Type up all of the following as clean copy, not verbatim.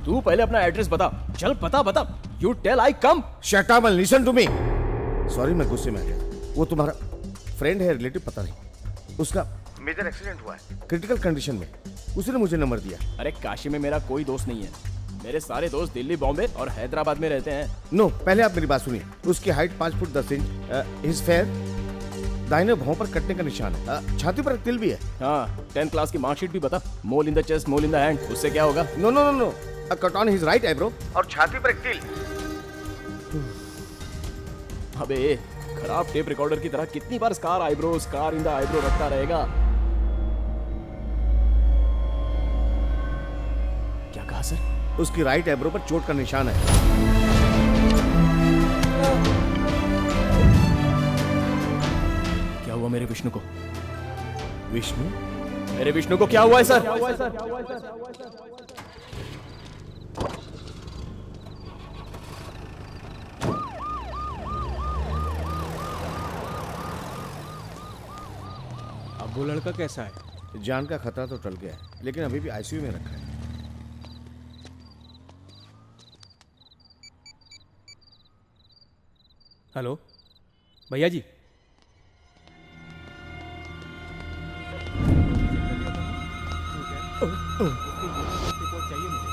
तू पहले अपना एड्रेस बता, चल बता बता। You tell I come. Shut up and listen to me. Sorry मैं गुस्से में आ गया। वो तुम्हारा फ्रेंड है, रिलेटिव पता नहीं, उसका मेजर एक्सीडेंट हुआ है, क्रिटिकल कंडीशन में। उसने मुझे नंबर दिया। अरे काशी में मेरा कोई दोस्त नहीं है। मेरे सारे दोस्त दिल्ली, बॉम्बे और हैदराबाद में रहते हैं। नो, पहले आप मेरी बात सुनिए। उसकी height 5 foot 10 inch, his fair, दाहिने भौं पर कटने का निशान है, छाती पर एक तिल भी है। हाँ, 10th क्लास की मार्कशीट भी बता। Mole in the chest, mole in the hand, उससे क्या होगा? No no no no, a cut on his right eyebrow और छाती पर एक तिल। अबे खराब टेप रिकॉर्डर की तरह कितनी बार scar eyebrow, scar in the eyebrow रखता रहेगा? क्या कहा सर? उसकी राइट आईब्रो पर चोट का निशान है। क्या हुआ मेरे विष्णु को? विष्णु? मेरे विष्णु को क्या हुआ है सर? अब वो लड़का कैसा है? जान का खतरा तो टल गया है, लेकिन अभी भी आईसीयू में रखा है। हेलो भैया जी, चाहिए मुझे।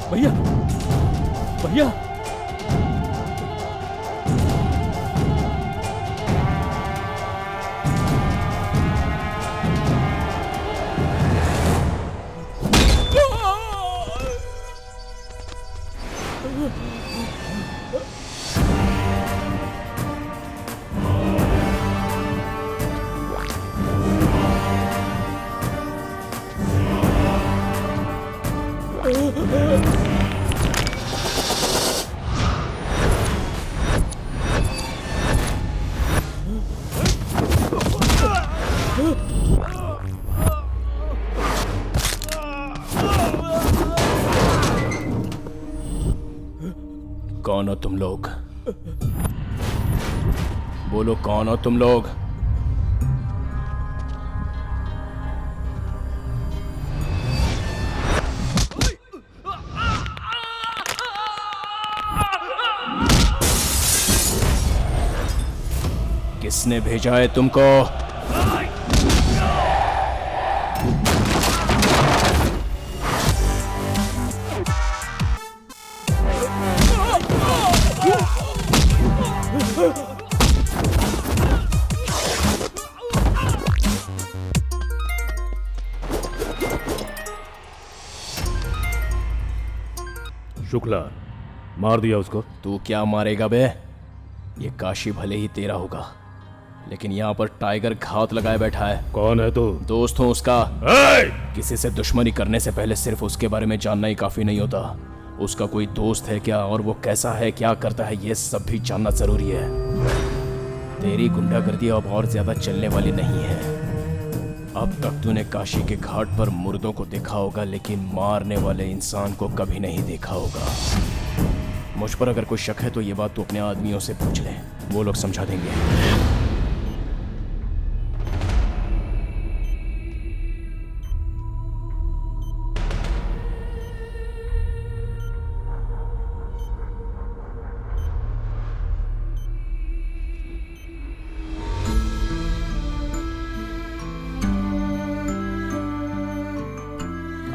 भैया भैया कौन हो तुम लोग? बोलो कौन हो तुम लोग? किसने भेजा है तुमको? शुक्ला, मार दिया उसको। तू क्या मारेगा बे? ये काशी भले ही तेरा होगा, लेकिन यहाँ पर टाइगर घात लगाए बैठा है। कौन है तू? दोस्त हूँ उसका। किसी से दुश्मनी करने से पहले सिर्फ उसके बारे में जानना ही काफी नहीं होता। उसका कोई दोस्त है क्या, और वो कैसा है, क्या करता है, ये सब भी जानना जरूरी है। तेरी गुंडागर्दी अब और ज्यादा चलने वाली नहीं है। अब तक तूने काशी के घाट पर मुर्दों को देखा होगा, लेकिन मारने वाले इंसान को कभी नहीं देखा होगा। मुझ पर अगर कोई शक है तो ये बात तू अपने आदमियों से पूछ ले, वो लोग समझा देंगे।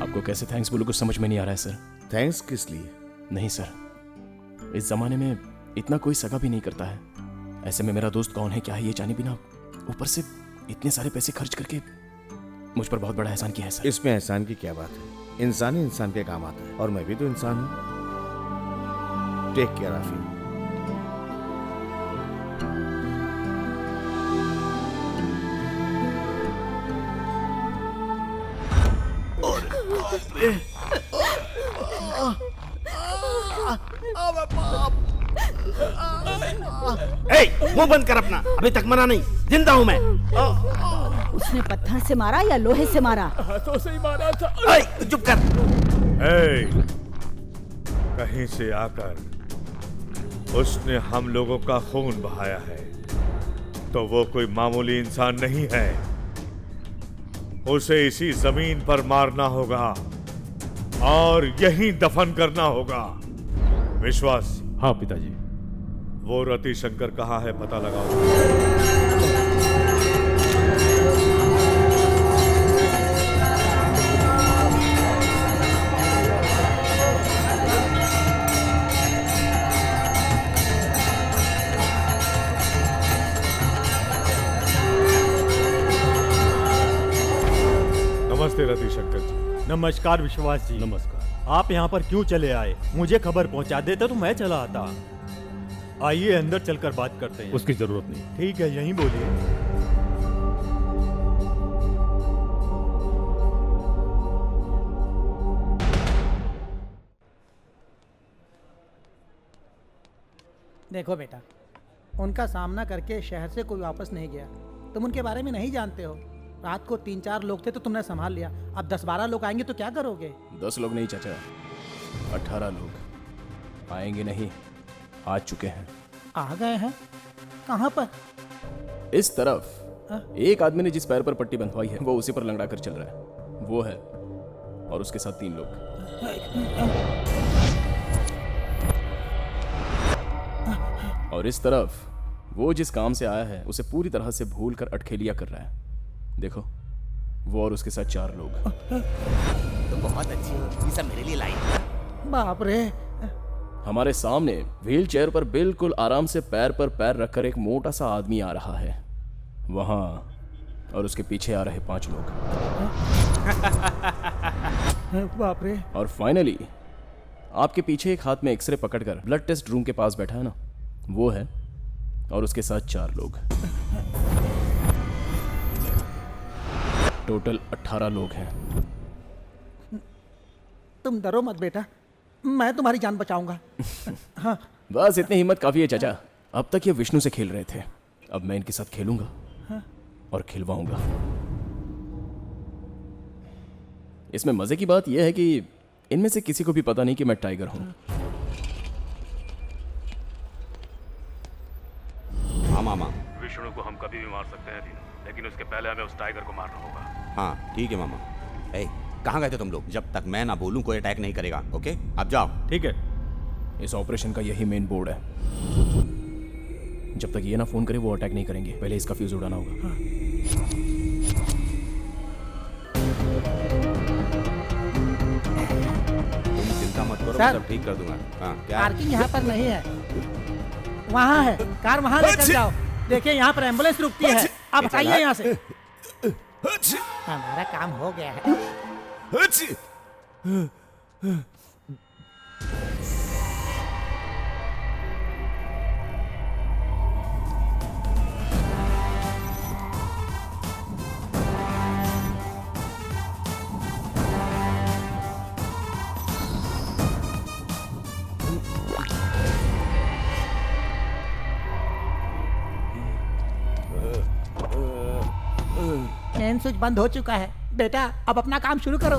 आपको कैसे थैंक्स बोलूं कुछ समझ में नहीं आ रहा है सर। थैंक्स किस लिए? नहीं सर, इस जमाने में इतना कोई सगा भी नहीं करता है। ऐसे में मेरा दोस्त कौन है, क्या है, ये जाने बिना ऊपर से इतने सारे पैसे खर्च करके मुझ पर बहुत बड़ा एहसान किया है सर। इसमें एहसान की क्या बात है, इंसान ही इंसान के काम आता है, और मैं भी तो इंसान हूं। Take care Rafi. मुंह बंद कर अपना, अभी तक मना नहीं, जिंदा हूं मैं। उसने पत्थर से मारा या लोहे से मारा? हाथों से ही मारा था। चुप कर। कहीं से आकर उसने हम लोगों का खून बहाया है, तो वो कोई मामूली इंसान नहीं है। उसे इसी जमीन पर मारना होगा और यहीं दफन करना होगा। विश्वास, हाँ पिताजी। वो रति शंकर कहाँ है, पता लगाओ। नमस्ते रति शंकर जी। नमस्कार विश्वास जी। नमस्कार। आप यहाँ पर क्यों चले आए? मुझे खबर पहुँचा देते तो मैं चला आता। आइए अंदर चलकर बात करते हैं। उसकी जरूरत नहीं। ठीक है, यहीं बोलिए। देखो बेटा, उनका सामना करके शहर से कोई वापस नहीं गया। तुम उनके बारे में नहीं जानते हो। रात को 3-4 लोग थे तो तुमने संभाल लिया, अब 10-12 लोग आएंगे तो क्या करोगे? 10 लोग नहीं चाचा, 18 लोग आएंगे नहीं, आ चुके हैं। आ गए हैं? कहाँ पर? इस तरफ। एक आदमी ने जिस पैर पर पट्टी बंधवाई है वो उसी पर लंगड़ा कर चल रहा है, वो है, और उसके साथ 3 लोग। और इस तरफ वो जिस काम से आया है उसे पूरी तरह से भूल कर अटखेलिया कर रहा है। देखो, वो और उसके साथ 4 लोग। तो बहुत अच्छी हो, ये सब मेरे लिए लाई। बाप रे! हमारे सामने व्हील चेयर पर बिल्कुल आराम से पैर पर पैर रखकर एक मोटा सा आदमी आ रहा है वहां, और उसके पीछे आ रहे 5 लोग। बाप रे! और फाइनली आपके पीछे एक हाथ में एक्सरे पकड़कर ब्लड टेस्ट रूम के पास बैठा है ना, वो है, और उसके साथ 4 लोग। टोटल 18 लोग हैं। तुम डरो मत बेटा, मैं तुम्हारी जान बचाऊंगा। हाँ। बस इतनी हिम्मत काफी है चाचा। अब तक ये विष्णु से खेल रहे थे, अब मैं इनके साथ खेलूंगा और खिलवाऊंगा। इसमें मजे की बात यह है कि इनमें से किसी को भी पता नहीं कि मैं टाइगर हूं। हाँ मामा। विष्णु को हम कभी भी मार सकते हैं, लेकिन उसके पहले हमें उस टाइगर को मारना होगा। हाँ ठीक है मामा। कहाँ गए थे तुम लोग? जब तक मैं ना बोलूं कोई अटैक नहीं करेगा। ओके, अब जाओ। ठीक है। इस ऑपरेशन का यही मेन बोर्ड है। जब तक ये ना फोन करे वो अटैक नहीं करेंगे, पहले इसका फ्यूज उड़ाना होगा। तुम चिंता मत करो, मैं सब ठीक कर दूंगा। हाँ क्या? पार्किंग यहाँ पर नहीं है, वहाँ है। कार वहाँ लेकर जाओ। देखिए यहाँ पर एम्बुलेंस रुकती है। अब हटाइए यहाँ से। हमारा काम हो गया है। मेन स्विच बंद हो चुका है। बेटा अब अपना काम शुरू करो।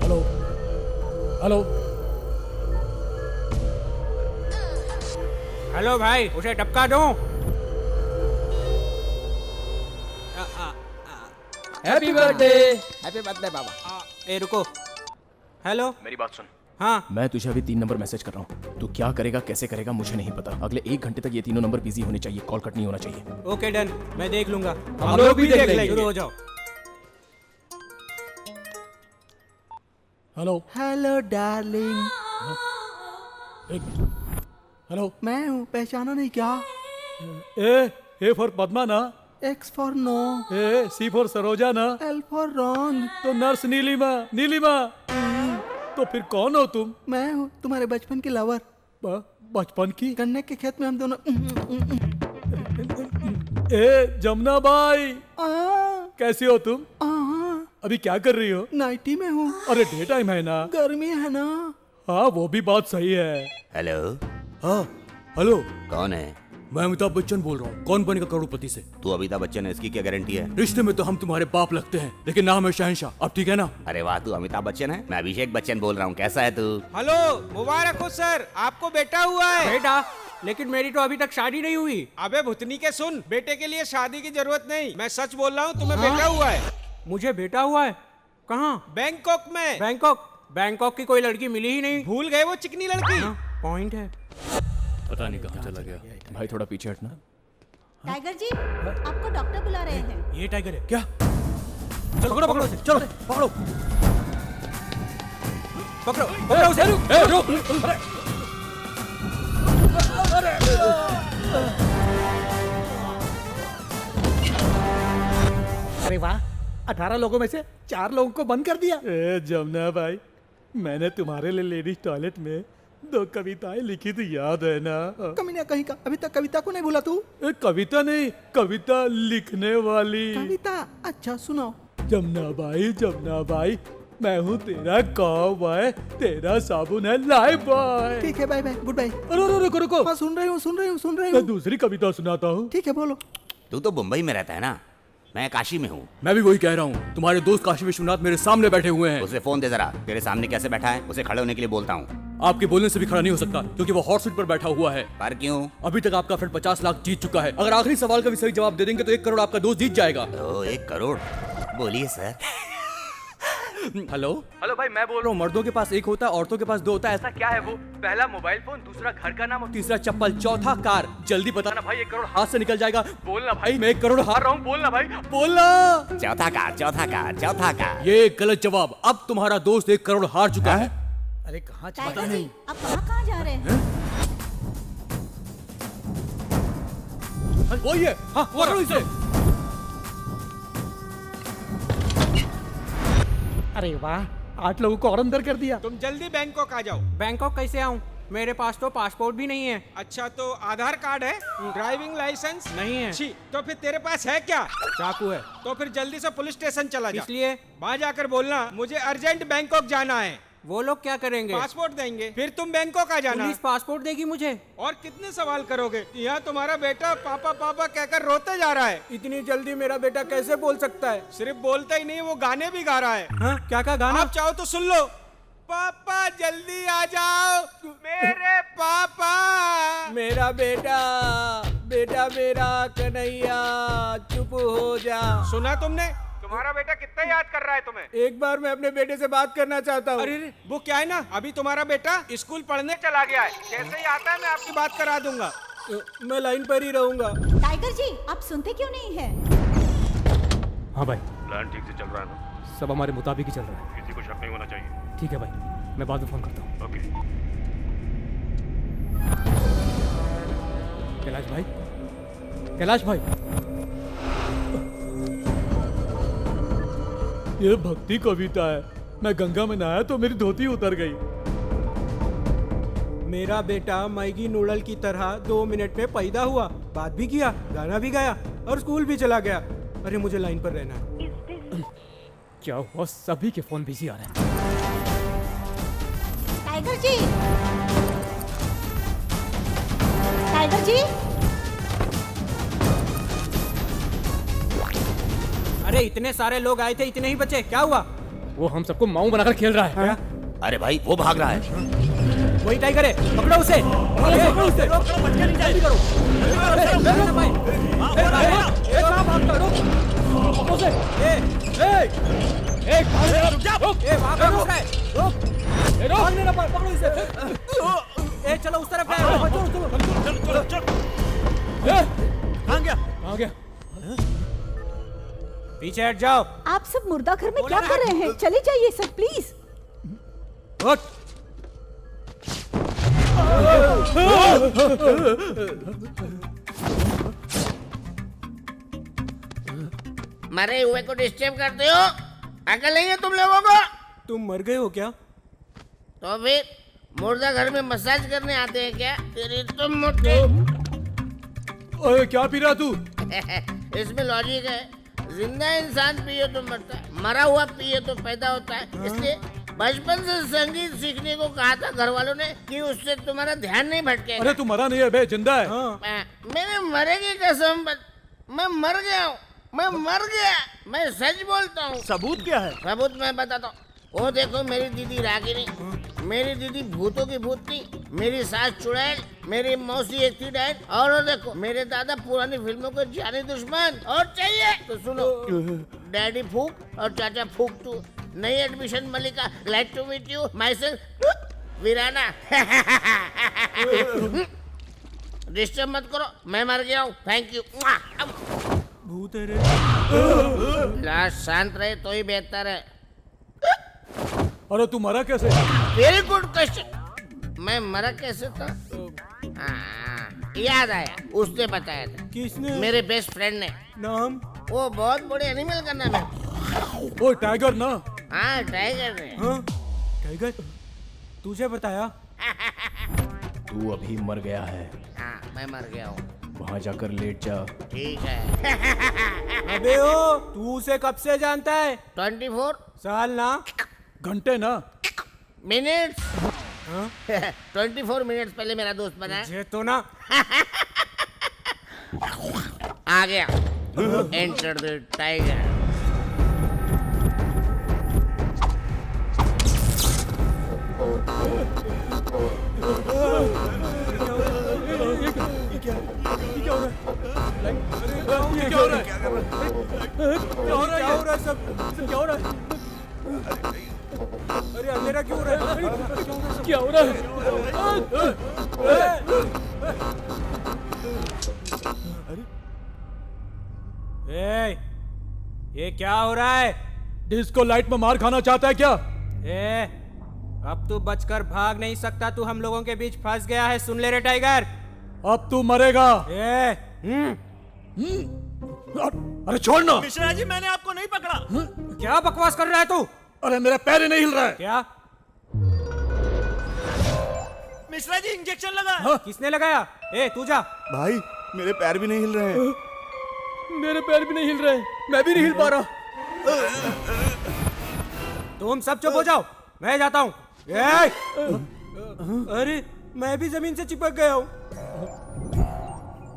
हेलो हेलो हेलो भाई, उसे टपका दो। Happy birthday. हैप्पी बर्थडे बाबा। ए रुको। हेलो, मेरी बात सुन। हाँ मैं तुझे अभी 3 नंबर मैसेज कर रहा हूँ। तू क्या करेगा, कैसे करेगा, मुझे नहीं पता। अगले 1 घंटे तक ये तीनों नंबर बिजी होने चाहिए, कॉल कट नहीं होना चाहिए। ओके डन, मैं देख लूंगा। हम लोग भी देख लेंगे। शुरू हो जाओ। Hello hello darling. एक मिनट। हेलो मैं हूँ, पहचाना नहीं क्या? ए फॉर पद्मा ना? X for no. C for Saroja ना? L for wrong. तो नर्स नीलिमा। नीलिमा तो फिर कौन हो तुम? मैं हूँ तुम्हारे बचपन की लवर। बचपन की? गन्ने के खेत में हम दोनों। जमुना बाई कैसी हो तुम? अभी क्या कर रही हो? नाइटी में हूँ। अरे डे टाइम है ना? गर्मी है ना? हाँ वो भी बात सही है। हेलो। हाँ हेलो। कौन है? मैं अमिताभ बच्चन बोल रहा हूँ। कौन बनेगा करोड़पति से? तू अमिताभ बच्चन है, इसकी क्या गारंटी है? रिश्ते में तो हम तुम्हारे बाप लगते हैं, लेकिन नाम है शहंशाह। अब ठीक है ना? अरे वाह, तू अमिताभ बच्चन है? मैं अभिषेक बच्चन बोल रहा हूँ। कैसा है तू? हेलो, मुबारक हो सर, आपको बेटा हुआ है। बेटा? लेकिन मेरी तो अभी तक शादी नहीं हुई। अबे भुतनी के सुन, बेटे के लिए शादी की जरूरत नहीं, मैं सच बोल रहा हूँ, तुम्हें बेटा हुआ है। मुझे बेटा हुआ है? कहाँ? बैंकॉक में। बैंकॉक की कोई लड़की मिली ही नहीं। भूल गए वो चिकनी लड़की। पॉइंट है। पता नहीं कहाँ चला गया। भाई थोड़ा पीछे हटना। टाइगर जी, आपको डॉक्टर बुला रहे हैं। ये टाइगर है क्या? चलो पकड़ो पकड़ो, चलो पकड़ो पकड़ो पकड़ो उसे। रुक। अरे वाह, 18 लोगों में से 4 लोगों को बंद कर दिया। जमुना भाई, मैंने तुम्हारे लिए लेडीज टॉयलेट में 2 कविताएं लिखी थी, याद है ना? कमीना कहीं का, अभी तक कविता को नहीं भूला तू? कविता नहीं, कविता लिखने वाली। कविता? अच्छा सुनाओ। जमुना भाई, मैं हूँ तेरा कॉबॉय, तेरा साबुन है लाइफ बॉय। ठीक है, बाय बाय, गुड बाय। अरे रुको। हाँ सुन रही हूँ। मैं दूसरी कविता सुनाता हूँ। ठीक है, बोलो। तू तो मुंबई में रहता है ना? मैं काशी में हूँ। मैं भी वही कह रहा हूँ। तुम्हारे दोस्त काशी विश्वनाथ मेरे सामने बैठे हुए हैं। उसे फोन दे जरा। तेरे सामने कैसे बैठा है? उसे खड़े होने के लिए बोलता हूँ। आपके बोलने से भी खड़ा नहीं हो सकता, क्योंकि वो हॉट सीट पर बैठा हुआ है। पर क्यों? अभी तक आपका फ्रेंड 50 लाख जीत चुका है। अगर आखिरी सवाल का भी सही जवाब दे देंगे तो 1 करोड़ आपका दोस्त जीत जाएगा। 1 करोड़? बोलिए सर। हेलो भाई, मैं बोल रहा हूँ। मर्दों के पास 1 होता है, औरतों के पास 2 होता है। ऐसा क्या है वो? पहला मोबाइल फोन, दूसरा घर का नाम और तीसरा चप्पल, चौथा कार। जल्दी बताना भाई, 1 करोड़ हाथ से निकल जाएगा। बोलना भाई, मैं 1 करोड़ हार रहा हूँ। बोलना भाई, बोलना। चौथा कार। ये गलत जवाब। अब तुम्हारा दोस्त 1 करोड़ हार चुका है। अरे कहाँ टाइगर जी, आप कहाँ जा रहे हैं? वही है। हाँ, पकड़ो इसे। अरे वाह, 8 लोगों को और अंदर कर दिया। तुम जल्दी बैंकॉक आ जाओ। बैंकॉक कैसे आऊँ? मेरे पास तो पासपोर्ट भी नहीं है। अच्छा, तो आधार कार्ड है? ड्राइविंग लाइसेंस नहीं है? छी, तो फिर तेरे पास है क्या? चाकू है। तो फिर जल्दी से पुलिस स्टेशन चला जा। इसलिए वहाँ जाकर बोलना मुझे अर्जेंट बैंकॉक जाना है। वो लोग क्या करेंगे? पासपोर्ट देंगे, फिर तुम बैंकॉक आ जाना। पुलिस पासपोर्ट देगी मुझे? और कितने सवाल करोगे? यहाँ तुम्हारा बेटा पापा पापा कहकर रोते जा रहा है। इतनी जल्दी मेरा बेटा कैसे बोल सकता है? सिर्फ बोलता ही नहीं, वो गाने भी गा रहा है। हाँ? क्या गाना? आप चाहो तो सुन लो। पापा जल्दी आ जाओ, मेरे पापा। मेरा बेटा मेरा कन्हैया, चुप हो जा। सुना तुमने? तुम्हारा बेटा कितना याद कर रहा है तुम्हें। एक बार मैं अपने बेटे से बात करना चाहता हूँ। अरे वो क्या है ना, अभी तुम्हारा बेटा स्कूल पढ़ने चला गया है। जैसे ही आता है मैं आपकी बात करा दूंगा। मैं लाइन पर ही रहूंगा। टाइगर जी, आप सुनते क्यों नहीं है? हाँ भाई, प्लान ठीक से चल रहा है ना? सब हमारे मुताबिक ही चल रहा है। किसी को शक नहीं होना चाहिए। ठीक है भाई, मैं बाद में फोन करता हूँ। ओके। कैलाश भाई, ये भक्ति कविता है। मैं गंगा में नहाया तो मेरी धोती उतर गई। मेरा बेटा मैगी नूडल की तरह 2 मिनट में पैदा हुआ, बात भी किया, गाना भी गाया और स्कूल भी चला गया। अरे मुझे लाइन पर रहना है। क्या हुआ? सभी के फोन बिजी आ रहे हैं। टाइगर जी, टाइगर जी। अरे इतने सारे लोग आए थे, इतने ही बचे, क्या हुआ? वो हम सबको माऊ बनाकर खेल रहा है। अरे भाई, वो भाग रहा है। वही टाइगर है, पकड़ो उसे। जल्दी करो। चलो उस तरफ। कहाँ गया? पीछे हट जाओ। आप सब मुर्दा घर में क्या कर रहे हैं? चले जाइए सब प्लीज। हट। मरे हुए को डिस्टर्ब करते हो? अकल नहीं है तुम लोगों को? तुम मर गए हो क्या? तो फिर मुर्दा घर में मसाज करने आते हैं क्या? तेरी तुम मुट्ठी। ओए क्या पी रहा तू? इसमें लॉजिक है, जिंदा इंसान पिए तो मरता है, मरा हुआ पिए तो पैदा होता है। इसलिए बचपन से संगीत सीखने को कहा था घर वालों ने कि उससे तुम्हारा ध्यान नहीं भटकेगा। अरे तू मरा नहीं है बे, जिंदा है। मेरे मरे की कसम, मैं मर गया हूँ, मैं मर गया, मैं सच बोलता हूँ। सबूत क्या है? सबूत मैं बताता हूँ। वो देखो मेरी दीदी रागिनी, मेरी दीदी भूतों की भूतनी, मेरी सास चुड़ैल, मेरी मौसी एक थी डायन, और वो देखो मेरे दादा पुरानी फिल्मों के जानी दुश्मन। और चाहिए तो सुनो, डैडी फूक और चाचा फूक टू, नई admission Malika, glad to meet you, myself Veerana. Disturb मत करो, मैं मर गया हूँ, थैंक यू। भूत है रे। लास्ट शांत रहे तो ही बेहतर है। अरे तू मरा कैसे? Very good question. मैं मरा कैसे था? याद आया, उसने बताया था। किसने? मेरे बेस्ट फ्रेंड ने। नाम? वो बहुत बड़े एनिमल का नाम है। वो टाइगर ना? हाँ टाइगर ने। हाँ टाइगर, तुझे बताया? तू अभी मर गया है। हाँ मैं मर गया हूँ। वहां जाकर लेट जा। ठीक है। अबे ओ, तू उसे कब से जानता है? 24 साल ना, घंटे ना, मिनट्स। 24 मिनट्स पहले मेरा दोस्त बना है। ये तो ना। आ गया। Enter the tiger. अरे अंधेरा क्यों हो रहा है? क्या हो रहा है? ए, ये क्या हो रहा है? डिस्को लाइट में मार खाना चाहता है क्या? ए, अब तू बचकर भाग नहीं सकता, तू हम लोगों के बीच फंस गया है, सुन ले रे टाइगर। अब तू मरेगा। अरे छोड़ना। मिश्रा जी मैंने आपको नहीं पकड़ा। क्या बकवास कर रहा है तू? अरे मेरा पैर ही नहीं हिल रहा है। क्या? मिश्रा जी इंजेक्शन लगा। हाँ? किसने लगाया? ए तू जा। भाई मेरे पैर भी नहीं हिल रहे हैं। मेरे पैर भी नहीं हिल रहे, मैं भी नहीं हिल पा रहा। तुम सब चुप हो जाओ, मैं जाता हूँ। अरे मैं भी जमीन से चिपक गया हूँ।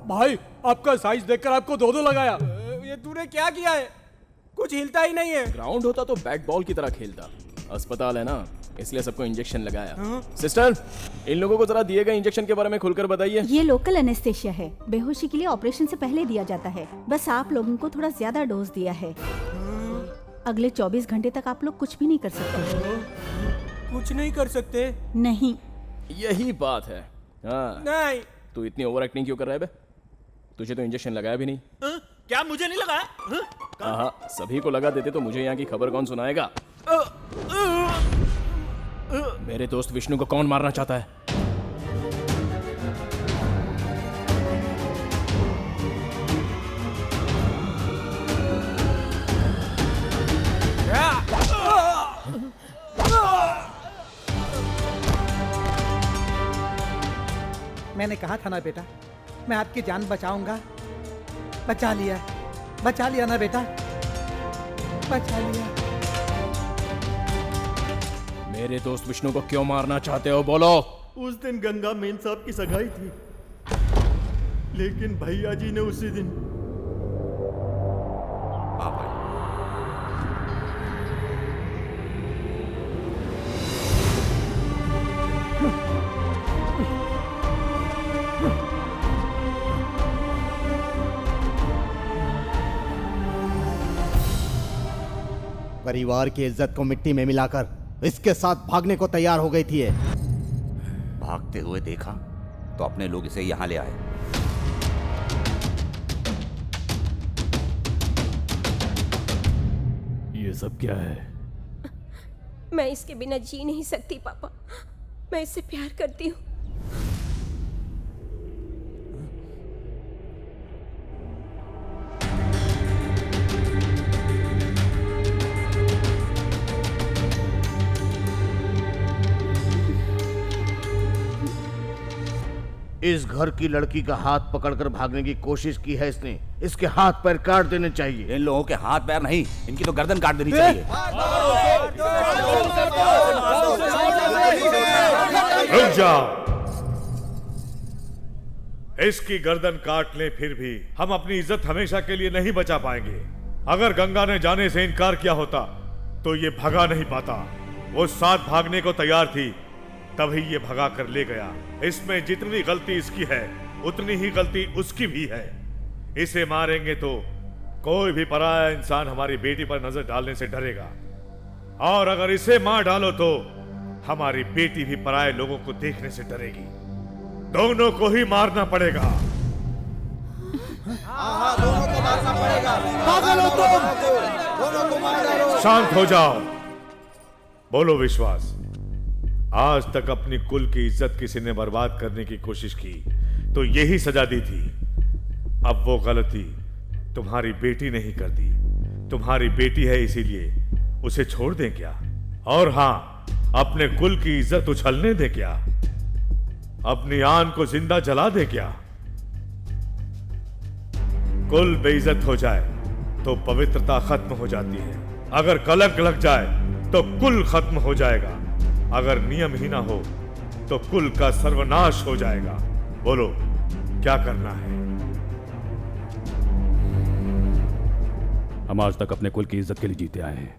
भाई आपका साइज देखकर आपको दो लगाया। ये तूने क्या किया है? कुछ हिलता ही नहीं है। ग्राउंड होता तो बैट बॉल की तरह खेलता। अस्पताल है ना, इसलिए सबको इंजेक्शन लगाया। सिस्टर, इन लोगों को जरा दिए गए इंजेक्शन के बारे में खुलकर बताइए। ये लोकल एनेस्थेशिया है, बेहोशी के लिए ऑपरेशन से पहले दिया जाता है। बस आप लोगों को थोड़ा ज्यादा डोज दिया है। अगले 24 घंटे तक आप लोग कुछ भी नहीं कर सकते। कुछ नहीं कर सकते? नहीं। यही बात है। हाँ। नहीं। तू इतनी ओवर एक्टिंग क्यों कर रहा है बे? तुझे तो इंजेक्शन लगाया भी नहीं। क्या मुझे नहीं लगाया? हाँ, सभी को लगा देते तो मुझे यहाँ की खबर कौन सुनाएगा? मेरे दोस्त विष्णु को कौन मारना चाहता है? मैंने कहा था ना बेटा, मैं आपकी जान बचाऊंगा। बचा लिया ना बेटा, बचा लिया। मेरे दोस्त विष्णु को क्यों मारना चाहते हो, बोलो? उस दिन गंगा मेन साहब की सगाई थी, लेकिन भैया जी ने उसी दिन। हाँ भाई, परिवार की इज्जत को मिट्टी में मिलाकर इसके साथ भागने को तैयार हो गई थी ये। भागते हुए देखा तो अपने लोग इसे यहां ले आए। ये सब क्या है? मैं इसके बिना जी नहीं सकती पापा। मैं इससे प्यार करती हूँ। इस घर की लड़की का हाथ पकड़कर भागने की कोशिश की है इसने। इसके हाथ पैर काट देने चाहिए। इन लोगों के हाथ पैर नहीं, इनकी तो गर्दन काट देनी चाहिए। रुक जाओ। इसकी गर्दन काट ले फिर भी हम अपनी इज्जत हमेशा के लिए नहीं बचा पाएंगे। अगर गंगा ने जाने से इनकार किया होता तो ये भगा नहीं पाता। वो साथ भागने को तैयार थी, तभी ये भगा कर ले गया। इसमें जितनी गलती इसकी है उतनी ही गलती उसकी भी है। इसे मारेंगे तो कोई भी पराया इंसान हमारी बेटी पर नजर डालने से डरेगा, और अगर इसे मार डालो तो हमारी बेटी भी पराये लोगों को देखने से डरेगी। दोनों को ही मारना पड़ेगा। दोनों को मारना पड़ेगा। पागल हो तुम, दोनों को मार डालो। शांत हो जाओ। बोलो विश्वास, आज तक अपनी कुल की इज्जत किसी ने बर्बाद करने की कोशिश की तो यही सजा दी थी। अब वो गलती तुम्हारी बेटी नहीं कर दी। तुम्हारी बेटी है इसीलिए उसे छोड़ दें क्या? और हां, अपने कुल की इज्जत उछलने दे क्या? अपनी आन को जिंदा जला दे क्या? कुल बेइज्जत हो जाए तो पवित्रता खत्म हो जाती है। अगर कलंक लग जाए तो कुल खत्म हो जाएगा। अगर नियम ही ना हो तो कुल का सर्वनाश हो जाएगा। बोलो क्या करना है? हम आज तक अपने कुल की इज्जत के लिए जीते आए हैं।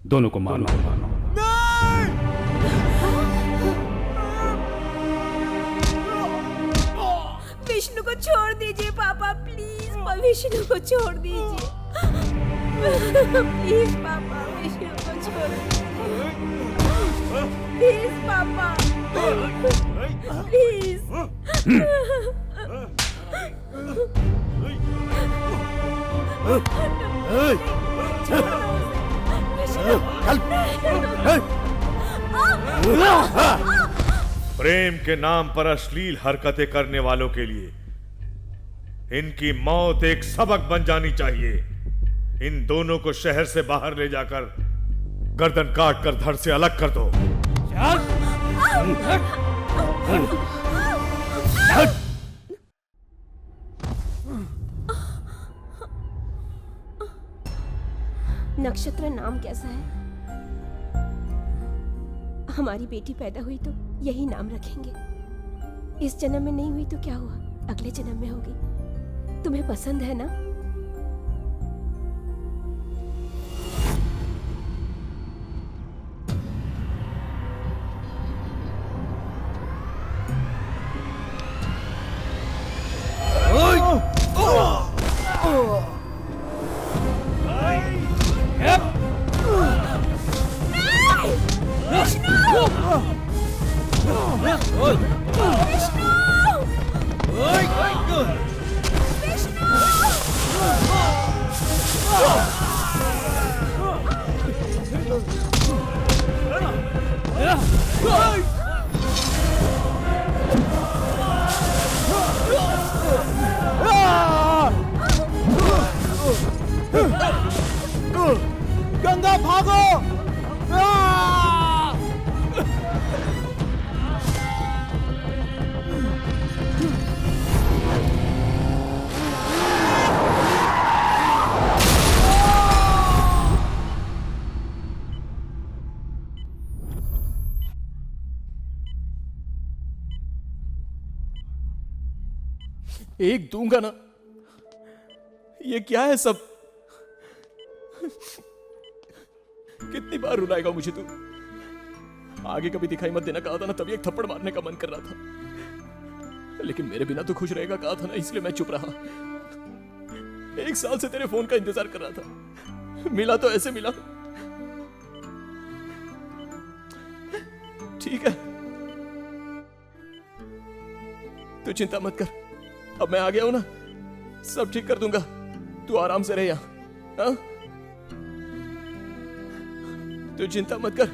दोनों को मारना होगा। विष्णु को छोड़ दीजिए पापा, प्लीज। विष्णु को छोड़ दीजिए प्लीज पापा। विष्णु को छोड़ दीजिए प्लीज पापा, प्लीज। प्रेम के नाम पर अश्लील हरकतें करने वालों के लिए इनकी मौत एक सबक बन जानी चाहिए। इन दोनों को शहर से बाहर ले जाकर गर्दन काट कर धड़ से अलग कर दो। नक्षत्र नाम कैसा है? हमारी बेटी पैदा हुई तो यही नाम रखेंगे। इस जन्म में नहीं हुई तो क्या हुआ, अगले जन्म में होगी। तुम्हें पसंद है ना? गंगा भागो! एक दूंगा ना। ये क्या है सब? कितनी बार रुलाएगा मुझे तू? आगे कभी दिखाई मत देना कहा था ना, तभी एक थप्पड़ मारने का मन कर रहा था, लेकिन मेरे बिना तो खुश रहेगा कहा था ना, इसलिए मैं चुप रहा। 1 साल से तेरे फोन का इंतजार कर रहा था, मिला तो ऐसे मिला। ठीक है, तू चिंता मत कर, अब मैं आ गया हूं ना, सब ठीक कर दूंगा। तू आराम से रह यहाँ। तू चिंता मत कर,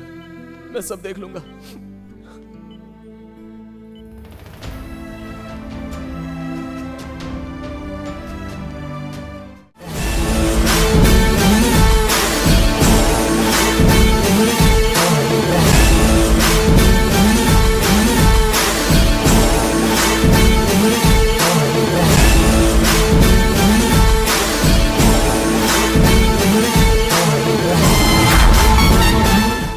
मैं सब देख लूंगा।